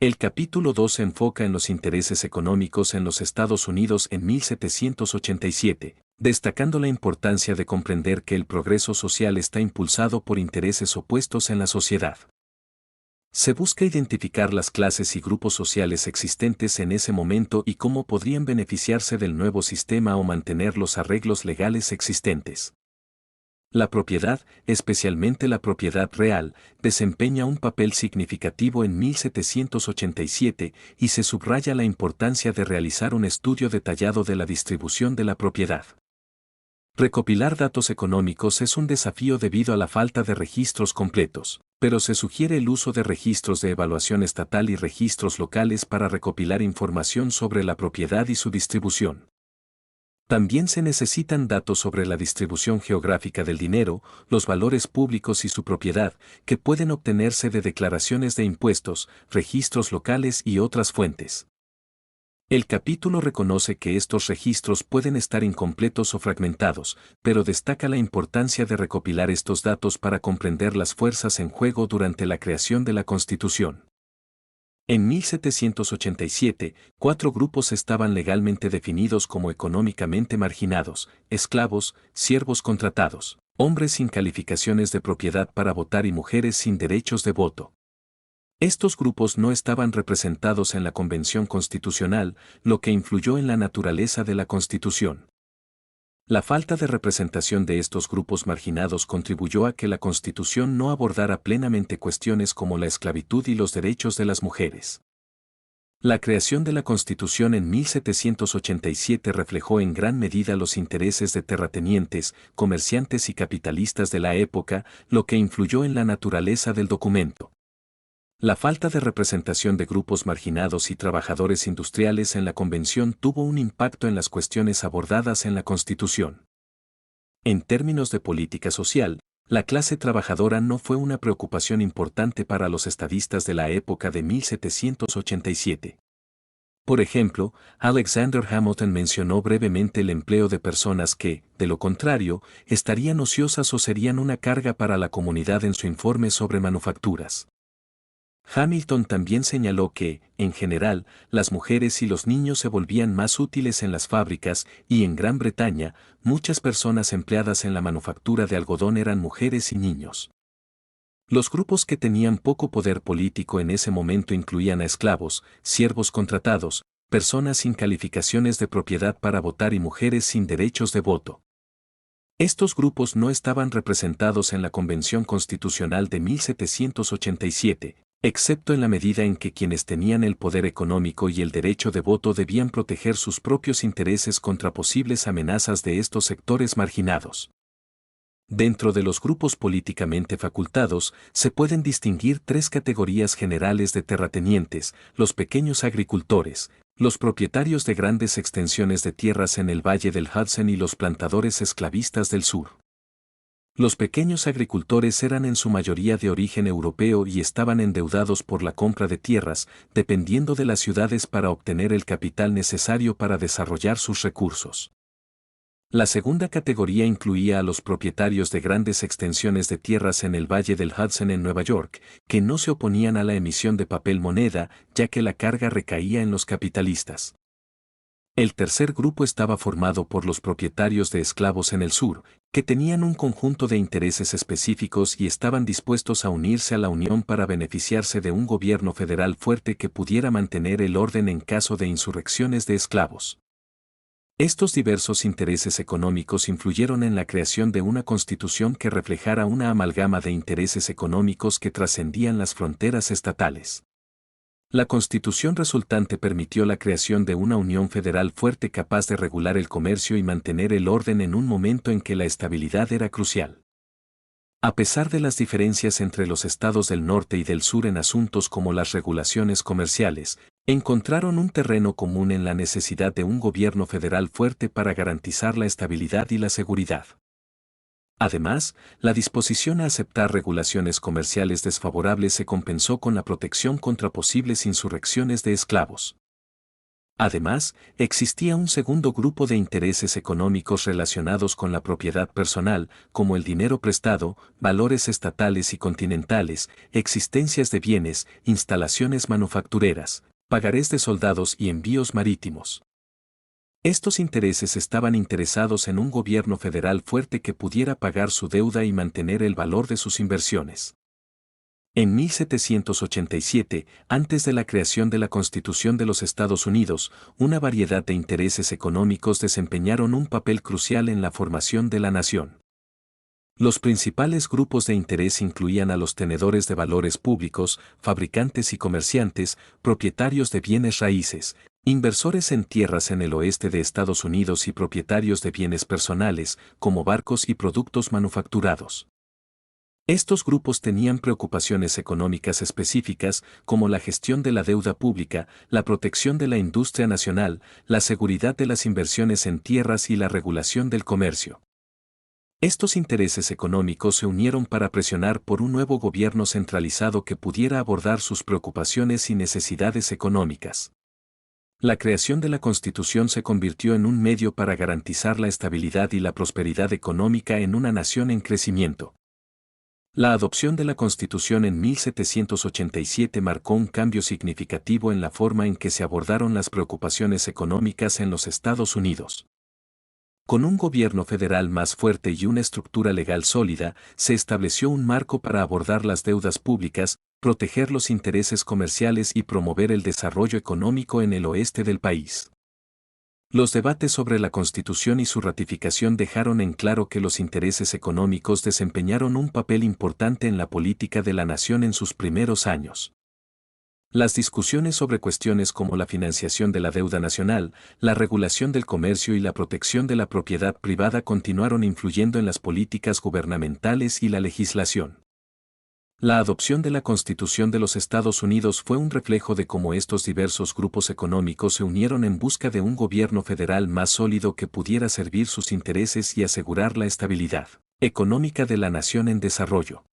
El capítulo 2 se enfoca en los intereses económicos en los Estados Unidos en 1787, destacando la importancia de comprender que el progreso social está impulsado por intereses opuestos en la sociedad. Se busca identificar las clases y grupos sociales existentes en ese momento y cómo podrían beneficiarse del nuevo sistema o mantener los arreglos legales existentes. La propiedad, especialmente la propiedad real, desempeña un papel significativo en 1787 y se subraya la importancia de realizar un estudio detallado de la distribución de la propiedad. Recopilar datos económicos es un desafío debido a la falta de registros completos, pero se sugiere el uso de registros de evaluación estatal y registros locales para recopilar información sobre la propiedad y su distribución. También se necesitan datos sobre la distribución geográfica del dinero, los valores públicos y su propiedad, que pueden obtenerse de declaraciones de impuestos, registros locales y otras fuentes. El capítulo reconoce que estos registros pueden estar incompletos o fragmentados, pero destaca la importancia de recopilar estos datos para comprender las fuerzas en juego durante la creación de la Constitución. En 1787, 4 grupos estaban legalmente definidos como económicamente marginados: esclavos, siervos contratados, hombres sin calificaciones de propiedad para votar y mujeres sin derechos de voto. Estos grupos no estaban representados en la Convención Constitucional, lo que influyó en la naturaleza de la Constitución. La falta de representación de estos grupos marginados contribuyó a que la Constitución no abordara plenamente cuestiones como la esclavitud y los derechos de las mujeres. La creación de la Constitución en 1787 reflejó en gran medida los intereses de terratenientes, comerciantes y capitalistas de la época, lo que influyó en la naturaleza del documento. La falta de representación de grupos marginados y trabajadores industriales en la Convención tuvo un impacto en las cuestiones abordadas en la Constitución. En términos de política social, la clase trabajadora no fue una preocupación importante para los estadistas de la época de 1787. Por ejemplo, Alexander Hamilton mencionó brevemente el empleo de personas que, de lo contrario, estarían ociosas o serían una carga para la comunidad en su informe sobre manufacturas. Hamilton también señaló que, en general, las mujeres y los niños se volvían más útiles en las fábricas y en Gran Bretaña, muchas personas empleadas en la manufactura de algodón eran mujeres y niños. Los grupos que tenían poco poder político en ese momento incluían a esclavos, siervos contratados, personas sin calificaciones de propiedad para votar y mujeres sin derechos de voto. Estos grupos no estaban representados en la Convención Constitucional de 1787, excepto en la medida en que quienes tenían el poder económico y el derecho de voto debían proteger sus propios intereses contra posibles amenazas de estos sectores marginados. Dentro de los grupos políticamente facultados, se pueden distinguir 3 categorías generales de terratenientes: los pequeños agricultores, los propietarios de grandes extensiones de tierras en el Valle del Hudson y los plantadores esclavistas del sur. Los pequeños agricultores eran en su mayoría de origen europeo y estaban endeudados por la compra de tierras, dependiendo de las ciudades para obtener el capital necesario para desarrollar sus recursos. La segunda categoría incluía a los propietarios de grandes extensiones de tierras en el Valle del Hudson en Nueva York, que no se oponían a la emisión de papel moneda, ya que la carga recaía en los capitalistas. El tercer grupo estaba formado por los propietarios de esclavos en el sur, que tenían un conjunto de intereses específicos y estaban dispuestos a unirse a la Unión para beneficiarse de un gobierno federal fuerte que pudiera mantener el orden en caso de insurrecciones de esclavos. Estos diversos intereses económicos influyeron en la creación de una constitución que reflejara una amalgama de intereses económicos que trascendían las fronteras estatales. La constitución resultante permitió la creación de una unión federal fuerte capaz de regular el comercio y mantener el orden en un momento en que la estabilidad era crucial. A pesar de las diferencias entre los estados del norte y del sur en asuntos como las regulaciones comerciales, encontraron un terreno común en la necesidad de un gobierno federal fuerte para garantizar la estabilidad y la seguridad. Además, la disposición a aceptar regulaciones comerciales desfavorables se compensó con la protección contra posibles insurrecciones de esclavos. Además, existía un segundo grupo de intereses económicos relacionados con la propiedad personal, como el dinero prestado, valores estatales y continentales, existencias de bienes, instalaciones manufactureras, pagarés de soldados y envíos marítimos. Estos intereses estaban interesados en un gobierno federal fuerte que pudiera pagar su deuda y mantener el valor de sus inversiones. En 1787, antes de la creación de la Constitución de los Estados Unidos, una variedad de intereses económicos desempeñaron un papel crucial en la formación de la nación. Los principales grupos de interés incluían a los tenedores de valores públicos, fabricantes y comerciantes, propietarios de bienes raíces, inversores en tierras en el oeste de Estados Unidos y propietarios de bienes personales, como barcos y productos manufacturados. Estos grupos tenían preocupaciones económicas específicas como la gestión de la deuda pública, la protección de la industria nacional, la seguridad de las inversiones en tierras y la regulación del comercio. Estos intereses económicos se unieron para presionar por un nuevo gobierno centralizado que pudiera abordar sus preocupaciones y necesidades económicas. La creación de la Constitución se convirtió en un medio para garantizar la estabilidad y la prosperidad económica en una nación en crecimiento. La adopción de la Constitución en 1787 marcó un cambio significativo en la forma en que se abordaron las preocupaciones económicas en los Estados Unidos. Con un gobierno federal más fuerte y una estructura legal sólida, se estableció un marco para abordar las deudas públicas, proteger los intereses comerciales y promover el desarrollo económico en el oeste del país. Los debates sobre la Constitución y su ratificación dejaron en claro que los intereses económicos desempeñaron un papel importante en la política de la nación en sus primeros años. Las discusiones sobre cuestiones como la financiación de la deuda nacional, la regulación del comercio y la protección de la propiedad privada continuaron influyendo en las políticas gubernamentales y la legislación. La adopción de la Constitución de los Estados Unidos fue un reflejo de cómo estos diversos grupos económicos se unieron en busca de un gobierno federal más sólido que pudiera servir sus intereses y asegurar la estabilidad económica de la nación en desarrollo.